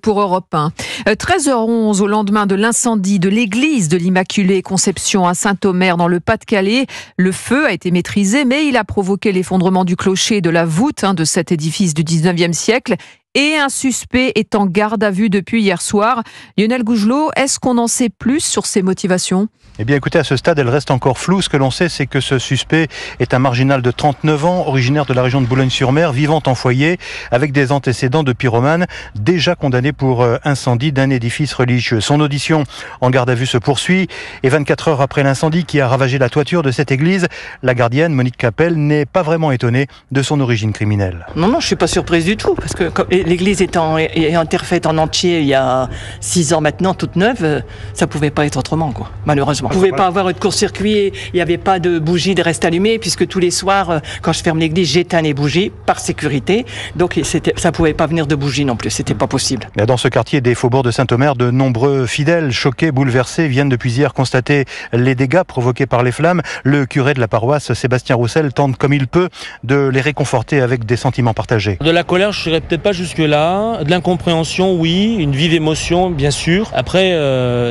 Pour Europe 1. 13h11 au lendemain de l'incendie de l'église de l'Immaculée Conception à Saint-Omer dans le Pas-de-Calais. Le feu a été maîtrisé, mais il a provoqué l'effondrement du clocher et de la voûte de cet édifice du 19e siècle. Et un suspect est en garde à vue depuis hier soir. Lionel Gougelot, est-ce qu'on en sait plus sur ses motivations ? Eh bien écoutez, à ce stade, elle reste encore floue. Ce que l'on sait, c'est que ce suspect est un marginal de 39 ans, originaire de la région de Boulogne-sur-Mer, vivant en foyer, avec des antécédents de pyromane, déjà condamné pour incendie d'un édifice religieux. Son audition en garde à vue se poursuit, et 24 heures après l'incendie qui a ravagé la toiture de cette église, la gardienne, Monique Capel, n'est pas vraiment étonnée de son origine criminelle. Non, je ne suis pas surprise du tout, parce que l'église étant refaite en entier il y a 6 ans maintenant, toute neuve, ça ne pouvait pas être autrement, malheureusement. On ne pouvait pas avoir de court-circuit, il n'y avait pas de bougies de reste allumées, puisque tous les soirs, quand je ferme l'église, j'éteins les bougies par sécurité. Donc ça ne pouvait pas venir de bougies non plus, c'était pas possible. Dans ce quartier des faubourgs de Saint-Omer, de nombreux fidèles, choqués, bouleversés, viennent depuis hier constater les dégâts provoqués par les flammes. Le curé de la paroisse, Sébastien Roussel, tente comme il peut de les réconforter avec des sentiments partagés. De la colère, je ne serais peut-être pas jusque-là. De l'incompréhension, oui. Une vive émotion, bien sûr. Après,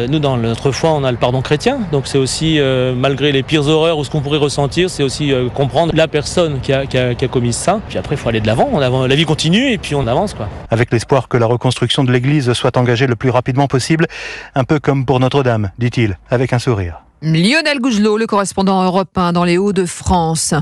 nous, dans notre foi, on a le pardon chrétien. Donc c'est aussi, malgré les pires horreurs ou ce qu'on pourrait ressentir, c'est aussi comprendre la personne qui a commis ça. Puis après, il faut aller de l'avant. La vie continue et puis on avance, Avec l'espoir que la reconstruction de l'église soit engagée le plus rapidement possible, un peu comme pour Notre-Dame, dit-il, avec un sourire. Lionel Gougelot, le correspondant Europe 1 dans les Hauts-de-France.